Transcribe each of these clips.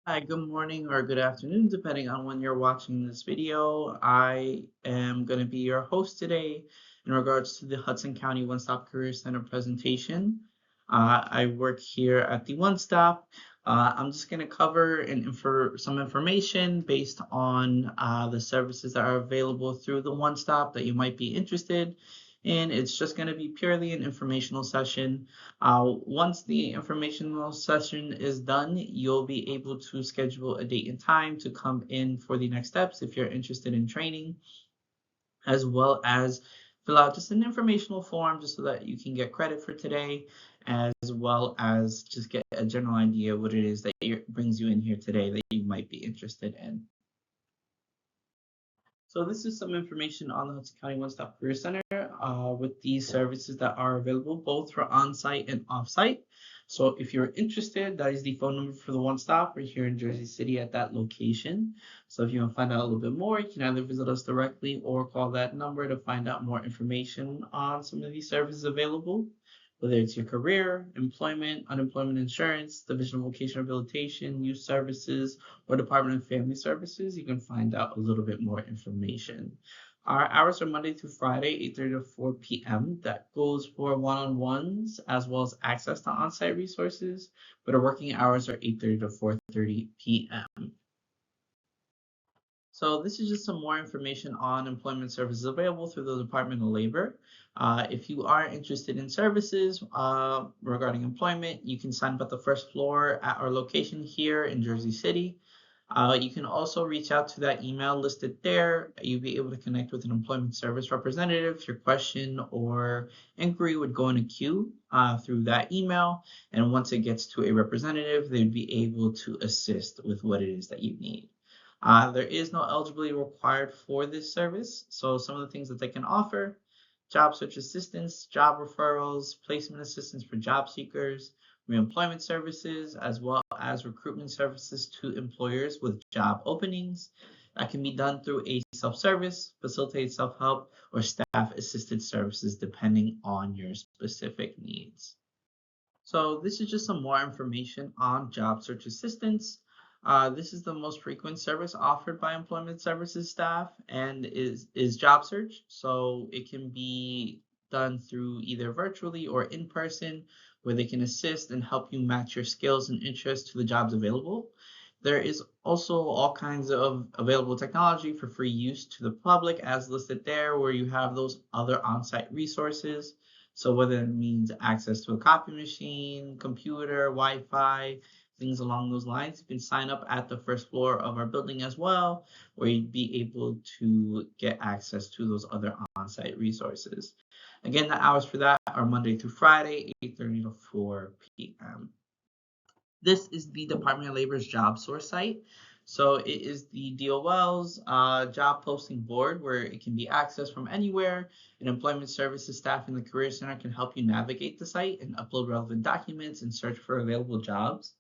Hi, good morning or good afternoon, depending on when you're watching this video. I am going to be your host today in regards to the Hudson County One Stop Career Center presentation. I work here at the One Stop. I'm just going to cover some information based on the services that are available through the One Stop that you might be interested in. It's just going to be purely an informational session. Once the informational session is done, you'll be able to schedule a date and time to come in for the next steps if you're interested in training, as well as fill out just an informational form just so that you can get credit for today, as well as just get a general idea what it is that brings you in here today that you might be interested in. So this is some information on the Hudson County One Stop Career Center with these services that are available both for on-site and off-site. So if you're interested, that is the phone number for the One Stop. We're here in Jersey City at that location. So if you want to find out a little bit more, you can either visit us directly or call that number to find out more information on some of these services available, whether it's your career, employment, unemployment insurance, Division of Vocational Rehabilitation, youth services, or Department of Family Services. You can find out a little bit more information. Our hours are Monday through Friday, 8:30 to 4 p.m. That goes for one-on-ones as well as access to on-site resources, but our working hours are 8:30 to 4:30 p.m. So this is just some more information on employment services available through the Department of Labor. If you are interested in services regarding employment, you can sign up at the first floor at our location here in Jersey City. You can also reach out to that email listed there. You'll be able to connect with an employment service representative. Your question or inquiry would go in a queue through that email. And once it gets to a representative, they'd be able to assist with what it is that you need. There is no eligibility required for this service. So some of the things that they can offer: job search assistance, job referrals, placement assistance for job seekers, reemployment services, as well as recruitment services to employers with job openings. That can be done through a self-service, facilitated self-help, or staff-assisted services depending on your specific needs. So this is just some more information on job search assistance. This is the most frequent service offered by employment services staff and is job search. So it can be done through either virtually or in person, where they can assist and help you match your skills and interests to the jobs available. There is also all kinds of available technology for free use to the public as listed there, where you have those other on-site resources. So whether it means access to a copy machine, computer, Wi-Fi, things along those lines, you can sign up at the first floor of our building as well, where you'd be able to get access to those other on-site resources. Again, the hours for that are Monday through Friday, 8:30 to 4 p.m. This is the Department of Labor's job source site. So it is the DOL's job posting board where it can be accessed from anywhere. And employment services staff in the Career Center can help you navigate the site and upload relevant documents and search for available jobs.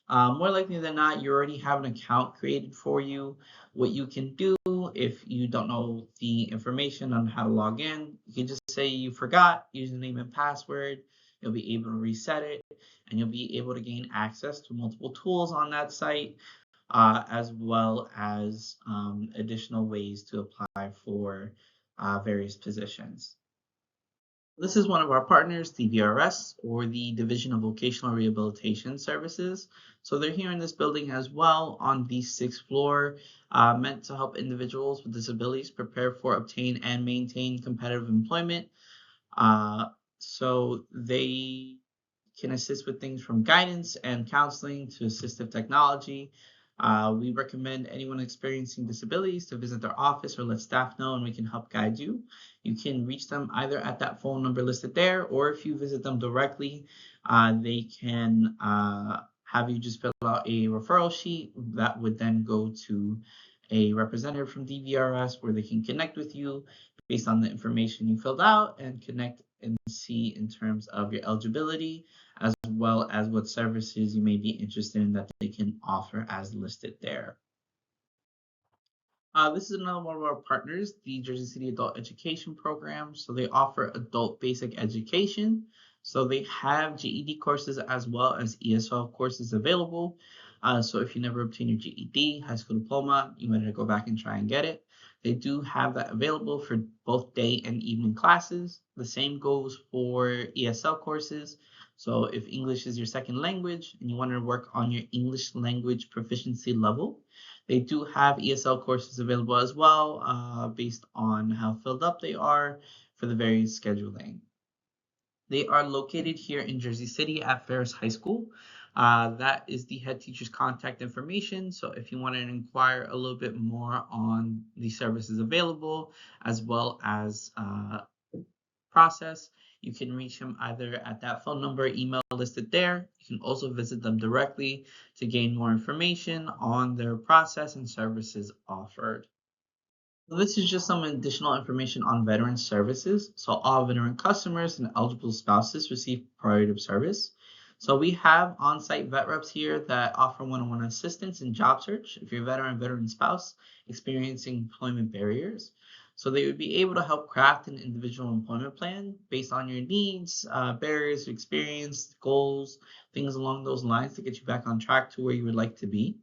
More likely than not, you already have an account created for you. What you can do if you don't know the information on how to log in, you can just say you forgot username and password. You'll be able to reset it, and you'll be able to gain access to multiple tools on that site, as well as additional ways to apply for various positions. This is one of our partners, the VRS, or the Division of Vocational Rehabilitation Services. So they're here in this building as well on the sixth floor, meant to help individuals with disabilities prepare for, obtain, and maintain competitive employment. Uh, so they can assist with things from guidance and counseling to assistive technology. We recommend anyone experiencing disabilities to visit their office or let staff know, and we can help guide you. You can reach them either at that phone number listed there, or if you visit them directly, they can have you just fill out a referral sheet that would then go to a representative from DVRS where they can connect with you based on the information you filled out and connect and see in terms of your eligibility, as well as what services you may be interested in that they can offer as listed there. This is another one of our partners, the Jersey City Adult Education Program. So they offer adult basic education. So they have GED courses as well as ESL courses available. So if you never obtained your GED, high school diploma, you wanted to go back and try and get it, they do have that available for both day and evening classes. The same goes for ESL courses. So if English is your second language and you want to work on your English language proficiency level, they do have ESL courses available as well, based on how filled up they are for the various scheduling. They are located here in Jersey City at Ferris High School. That is the head teacher's contact information. So if you want to inquire a little bit more on the services available, as well as process, you can reach him either at that phone number, email listed there. You can also visit them directly to gain more information on their process and services offered. So this is just some additional information on veteran services. So all veteran customers and eligible spouses receive priority of service. So we have on-site vet reps here that offer one-on-one assistance in job search if you're a veteran spouse experiencing employment barriers. So they would be able to help craft an individual employment plan based on your needs, barriers, experience, goals, things along those lines to get you back on track to where you would like to be.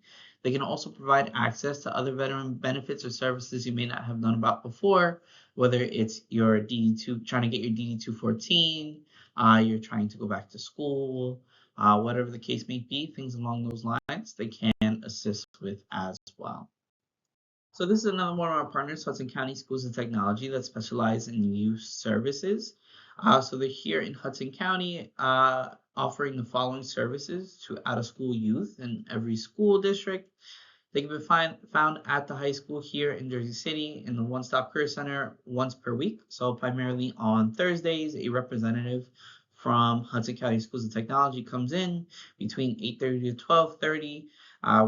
They can also provide access to other veteran benefits or services you may not have known about before, whether it's your DD2, trying to get your DD-214, you're trying to go back to school, whatever the case may be, things along those lines, they can assist with as well. So this is another one of our partners, Hudson County Schools of Technology, that specialize in youth services. So they're here in Hudson County, offering the following services to out-of-school youth in every school district. They can be found at the high school here in Jersey City in the One Stop Career Center once per week. So primarily on Thursdays, a representative from Hudson County Schools of Technology comes in between 8:30 to 12:30,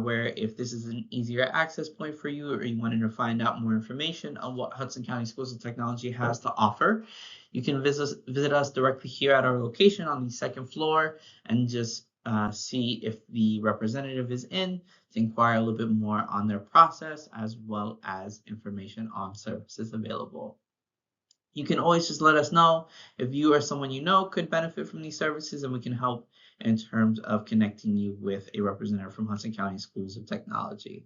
where if this is an easier access point for you or you wanted to find out more information on what Hudson County Schools of Technology has to offer, you can visit us directly here at our location on the second floor and just see if the representative is in to inquire a little bit more on their process as well as information on services available. You can always just let us know if you or someone you know could benefit from these services, and we can help in terms of connecting you with a representative from Hudson County Schools of Technology.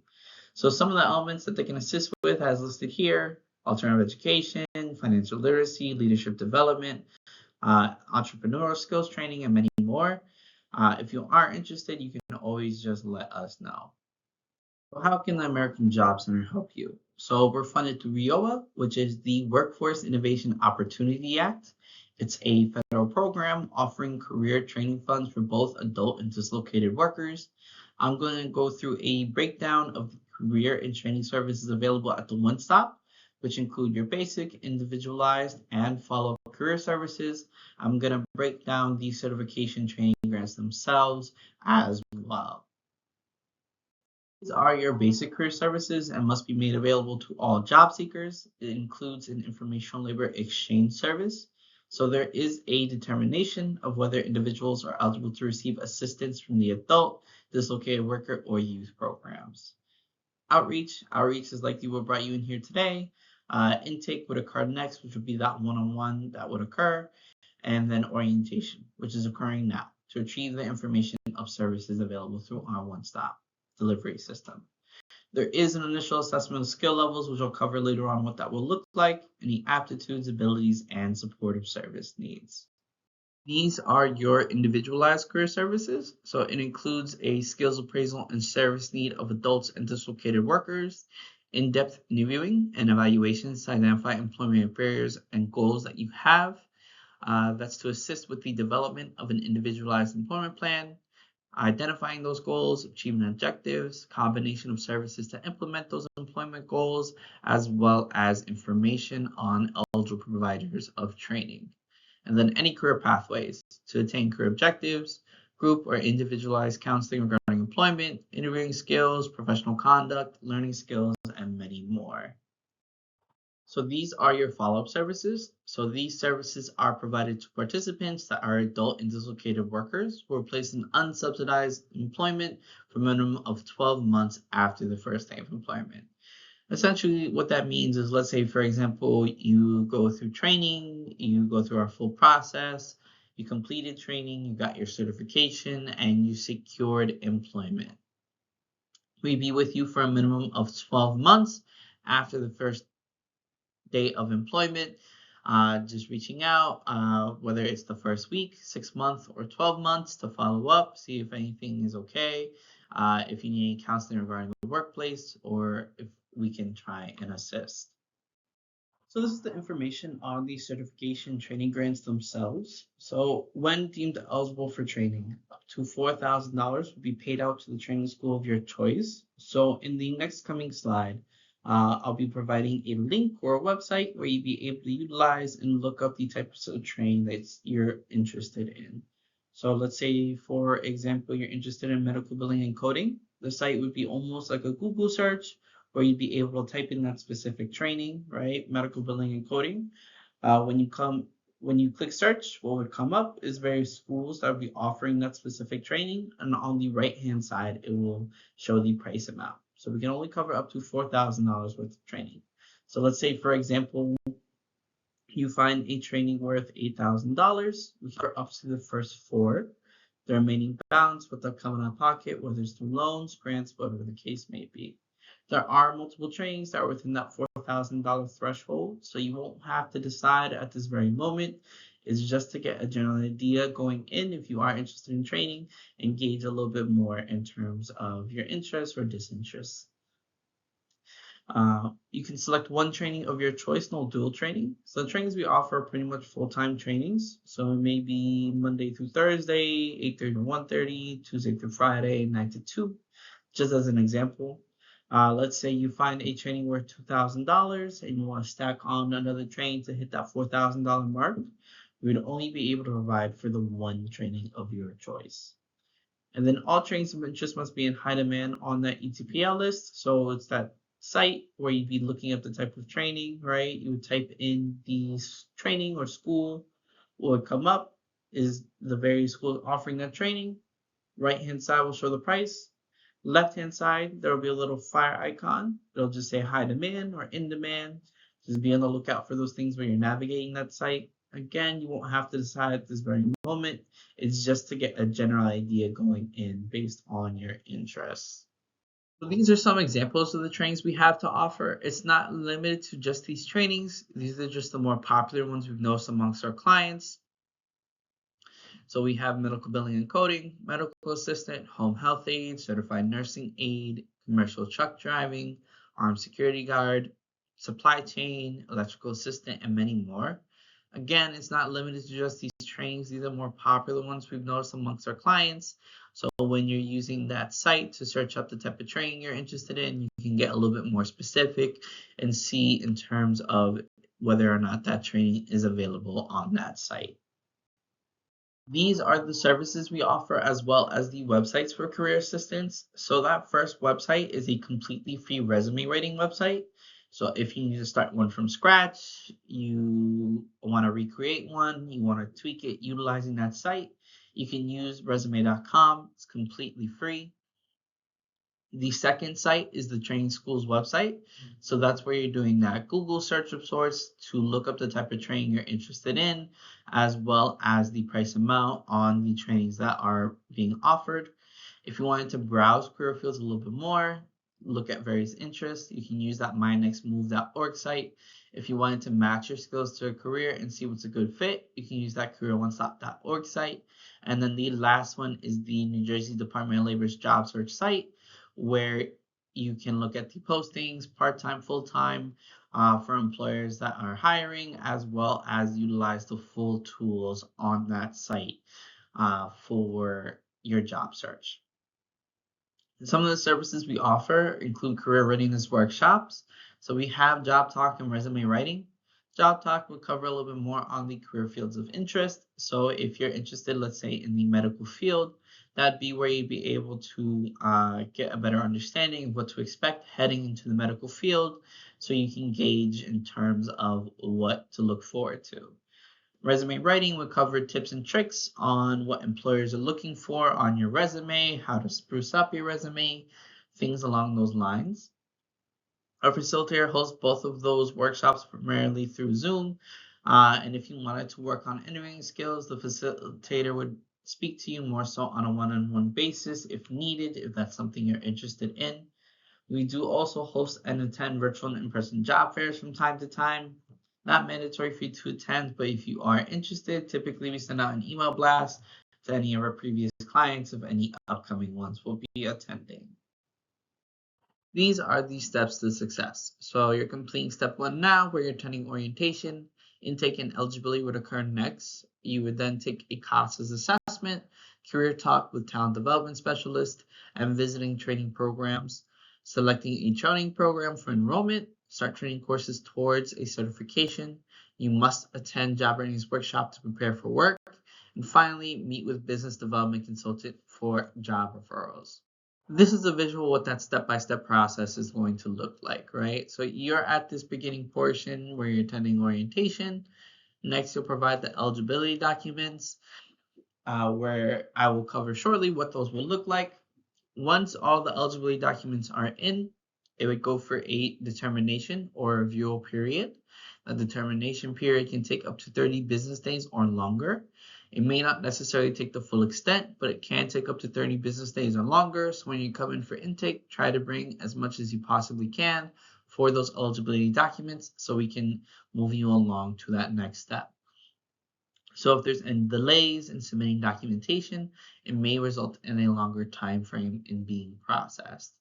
So some of the elements that they can assist with as listed here: alternative education, financial literacy, leadership development, entrepreneurial skills training, and many more. If you are interested, you can always just let us know. So how can the American Job Center help you? So we're funded through WIOA, which is the Workforce Innovation Opportunity Act. It's a federal program offering career training funds for both adult and dislocated workers. I'm going to go through a breakdown of the career and training services available at the One Stop, which include your basic, individualized, and follow-up career services. I'm going to break down the certification training grants themselves as well. These are your basic career services and must be made available to all job seekers. It includes an informational labor exchange service. So there is a determination of whether individuals are eligible to receive assistance from the adult, dislocated worker, or youth programs. Outreach is likely what brought you in here today. Intake would occur next, which would be that one-on-one that would occur, and then orientation, which is occurring now to achieve the information of services available through our one-stop delivery system. There is an initial assessment of skill levels, which I'll cover later on what that will look like, any aptitudes, abilities, and supportive service needs. These are your individualized career services. So it includes a skills appraisal and service need of adults and dislocated workers, in-depth interviewing and evaluations to identify employment barriers and goals that you have. That's to assist with the development of an individualized employment plan, identifying those goals, achieving objectives, combination of services to implement those employment goals, as well as information on eligible providers of training. And then any career pathways to attain career objectives, group or individualized counseling regarding employment, interviewing skills, professional conduct, learning skills, and many more. So these are your follow-up services. So these services are provided to participants that are adult and dislocated workers who are placed in unsubsidized employment for a minimum of 12 months after the first day of employment. Essentially, what that means is, let's say, for example, you go through training, you go through our full process, you completed training, you got your certification, and you secured employment. We'd be with you for a minimum of 12 months after the first day of employment. Just reaching out, whether it's the first week, 6 months, or 12 months to follow up, see if anything is okay, if you need any counseling regarding the workplace, or if we can try and assist. So this is the information on the certification training grants themselves. So when deemed eligible for training, up to $4,000 will be paid out to the training school of your choice. So in the next coming slide, I'll be providing a link or a website where you'll be able to utilize and look up the types of training that you're interested in. So let's say, for example, you're interested in medical billing and coding. The site would be almost like a Google search where you'd be able to type in that specific training, right? Medical billing and coding. When you click search, what would come up is various schools that would be offering that specific training, and on the right-hand side, it will show the price amount. So we can only cover up to $4,000 worth of training. So let's say, for example, you find a training worth $8,000. We cover up to the first four. The remaining balance with coming out of pocket, whether it's through loans, grants, whatever the case may be. There are multiple trainings that are within that $4,000 threshold, so you won't have to decide at this very moment. It's just to get a general idea going in if you are interested in training and gauge a little bit more in terms of your interest or disinterest. You can select one training of your choice, no dual training. So the trainings we offer are pretty much full-time trainings. So it may be Monday through Thursday, 8:30 to 1:30, Tuesday through Friday, 9 to 2, just as an example. Let's say you find a training worth $2,000 and you want to stack on another training to hit that $4,000 mark. We would only be able to provide for the one training of your choice. And then all trainings of interest must be in high demand on that ETPL list. So it's that site where you'd be looking up the type of training, right? You would type in the training or school. What would come up is the various schools offering that training. Right hand side will show the price. Left hand side, there will be a little fire icon. It'll just say high demand or in demand. Just be on the lookout for those things when you're navigating that site. Again, you won't have to decide at this very moment. It's just to get a general idea going in based on your interests. So these are some examples of the trainings we have to offer. It's not limited to just these trainings. These are just the more popular ones we've noticed amongst our clients. So we have medical billing and coding, medical assistant, home health aide, certified nursing aide, commercial truck driving, armed security guard, supply chain, electrical assistant, and many more. Again, it's not limited to just these trainings. These are more popular ones we've noticed amongst our clients. So when you're using that site to search up the type of training you're interested in, you can get a little bit more specific and see in terms of whether or not that training is available on that site. These are the services we offer as well as the websites for career assistance. So that first website is a completely free resume writing website. So if you need to start one from scratch, you want to recreate one, you want to tweak it utilizing that site, you can use resume.com. It's completely free. The second site is the training school's website. So that's where you're doing that Google search of sorts to look up the type of training you're interested in, as well as the price amount on the trainings that are being offered. If you wanted to browse career fields a little bit more, look at various interests, you can use that mynextmove.org site. If you wanted to match your skills to a career and see what's a good fit, you can use that careeronestop.org site. And then the last one is the New Jersey Department of Labor's job search site, where you can look at the postings, part-time, full-time, for employers that are hiring, as well as utilize the full tools on that site for your job search. Some of the services we offer include career readiness workshops. So we have Job Talk and resume writing. Job Talk will cover a little bit more on the career fields of interest. So if you're interested, let's say in the medical field, that'd be where you'd be able to get a better understanding of what to expect heading into the medical field, so you can gauge in terms of what to look forward to. Resume writing would cover tips and tricks on what employers are looking for on your resume, how to spruce up your resume, things along those lines. Our facilitator hosts both of those workshops primarily through Zoom. And if you wanted to work on interviewing skills, the facilitator would speak to you more so on a one-on-one basis if needed, if that's something you're interested in. We do also host and attend virtual and in-person job fairs from time to time. Not mandatory for you to attend, but if you are interested, typically we send out an email blast to any of our previous clients of any upcoming ones we'll be attending. These are the steps to success. So you're completing step 1 now, where you're attending orientation. Intake and eligibility would occur next. You would then take a CASAS assessment, career talk with talent development specialist, and visiting training programs. Selecting a training program for enrollment, start training courses towards a certification. You must attend job readiness workshop to prepare for work. And finally, meet with business development consultant for job referrals. This is a visual what that step-by-step process is going to look like, right? So you're at this beginning portion where you're attending orientation. Next, you'll provide the eligibility documents, where I will cover shortly what those will look like. Once all the eligibility documents are in, it would go for a determination or review period. The determination period can take up to 30 business days or longer. It may not necessarily take the full extent, but it can take up to 30 business days or longer. So when you come in for intake, try to bring as much as you possibly can for those eligibility documents so we can move you along to that next step. So if there's any delays in submitting documentation, it may result in a longer time frame in being processed.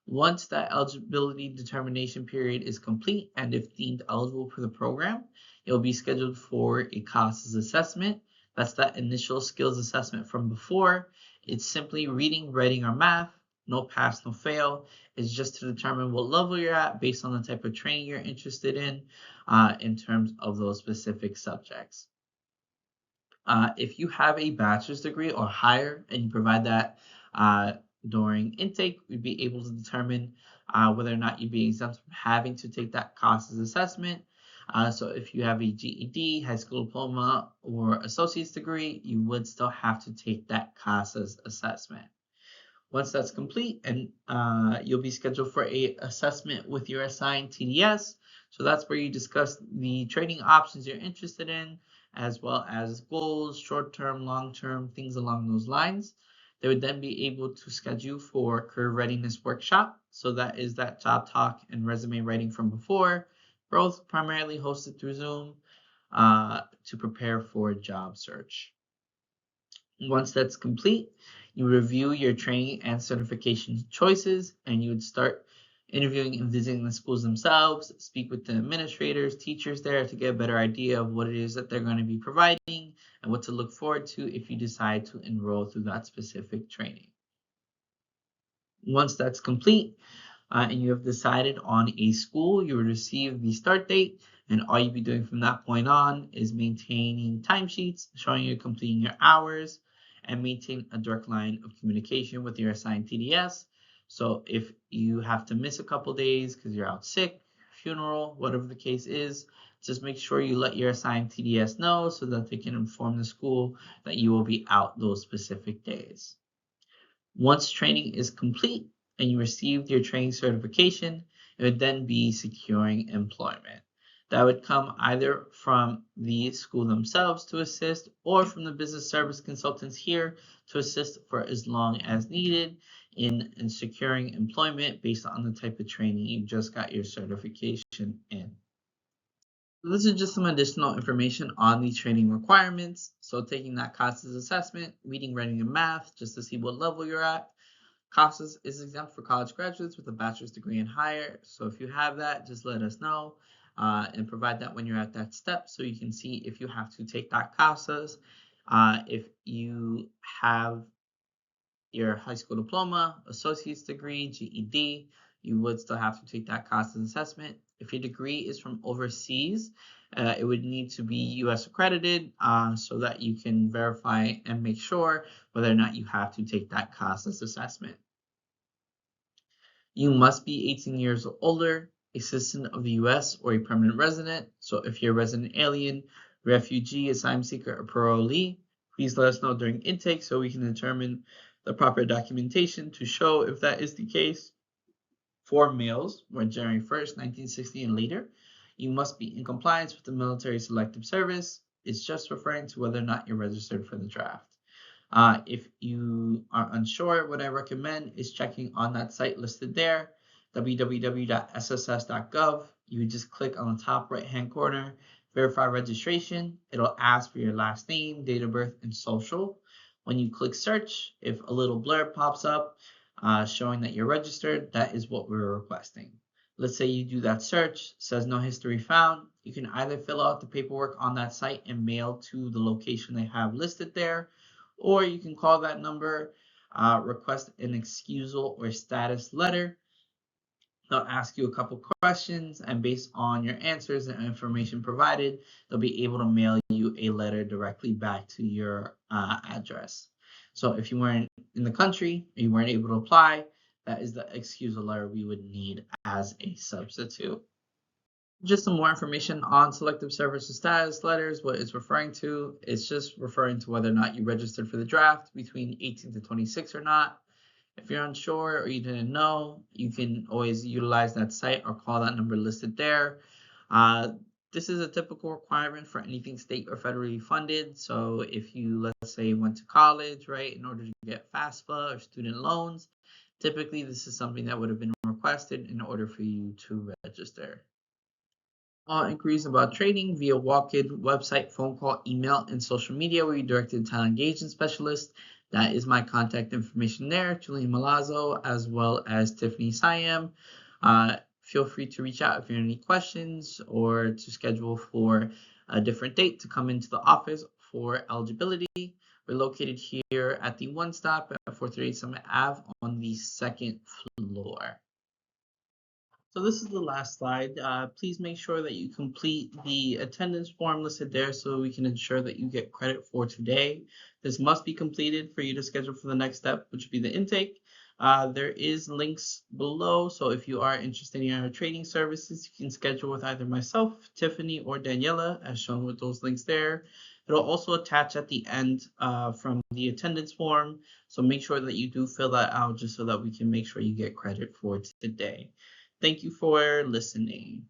Once that eligibility determination period is complete, and if deemed eligible for the program, it will be scheduled for a CASAS assessment. That's that initial skills assessment from before. It's simply reading, writing, or math. No pass, no fail. It's just to determine what level you're at based on the type of training you're interested in terms of those specific subjects. If you have a bachelor's degree or higher and you provide that during intake, we'd be able to determine whether or not you'd be exempt from having to take that CASAS assessment. So if you have a GED, high school diploma, or associate's degree, you would still have to take that CASAS assessment. Once that's complete, and you'll be scheduled for a assessment with your assigned TDS. So that's where you discuss the training options you're interested in, as well as goals, short-term, long-term, things along those lines. They would then be able to schedule for career readiness workshop. So that is that job talk and resume writing from before, both primarily hosted through Zoom to prepare for a job search. Once that's complete, you review your training and certification choices, and you would start interviewing and visiting the schools themselves, speak with the administrators, teachers there to get a better idea of what it is that they're going to be providing and what to look forward to if you decide to enroll through that specific training. Once that's complete and you have decided on a school, you will receive the start date, and all you'll be doing from that point on is maintaining timesheets, showing you're completing your hours, and maintain a direct line of communication with your assigned TDS. So if you have to miss a couple days because you're out sick, funeral, whatever the case is, just make sure you let your assigned TDS know so that they can inform the school that you will be out those specific days. Once training is complete and you received your training certification, it would then be securing employment. That would come either from the school themselves to assist or from the business service consultants here to assist for as long as needed in securing employment based on the type of training you just got your certification in. This is just some additional information on the training requirements. So taking that CASAS assessment, reading, writing, and math, just to see what level you're at. CASAS is exempt for college graduates with a bachelor's degree and higher. So if you have that, just let us know and provide that when you're at that step so you can see if you have to take that CASAS. If you have your high school diploma, associate's degree, GED, you would still have to take that CASAS assessment. If your degree is from overseas, it would need to be US accredited so that you can verify and make sure whether or not you have to take that CASAS assessment. You must be 18 years or older, a citizen of the US or a permanent resident. So if you're a resident alien, refugee, asylum seeker, or parolee, please let us know during intake so we can determine the proper documentation to show if that is the case. For males, born January 1st, 1960 and later, you must be in compliance with the military selective service. It's just referring to whether or not you're registered for the draft. If you are unsure, what I recommend is checking on that site listed there, www.sss.gov. You just click on the top right-hand corner, verify registration. It'll ask for your last name, date of birth, and social. When you click search, if a little blurb pops up showing that you're registered, that is what we're requesting. Let's say you do that search, says no history found. You can either fill out the paperwork on that site and mail to the location they have listed there, or you can call that number, request an excusal or status letter. They'll ask you a couple questions, and based on your answers and information provided, they'll be able to mail you a letter directly back to your address. So if you weren't in the country or you weren't able to apply, that is the excusal letter we would need as a substitute. Just some more information on selective services status letters. What it's referring to, it's just referring to whether or not you registered for the draft between 18 to 26 or not. If you're unsure or you didn't know, you can always utilize that site or call that number listed there. This is a typical requirement for anything state or federally funded. So if you, let's say, went to college, right, in order to get FAFSA or student loans, typically this is something that would have been requested in order for you to register. All inquiries about training via walk-in, website, phone call, email, and social media will be directed to talent engagement specialist. That is my contact information there, Julian Malazzo, as well as Tiffany Siam. Feel free to reach out if you have any questions or to schedule for a different date to come into the office for eligibility. We're located here at the One Stop at 438 Summit Ave on the second floor. So this is the last slide. Please make sure that you complete the attendance form listed there so we can ensure that you get credit for today. This must be completed for you to schedule for the next step, which would be the intake. There is links below, so if you are interested in our training services, you can schedule with either myself, Tiffany, or Daniela, as shown with those links there. It'll also attach at the end from the attendance form, so make sure that you do fill that out just so that we can make sure you get credit for today. Thank you for listening.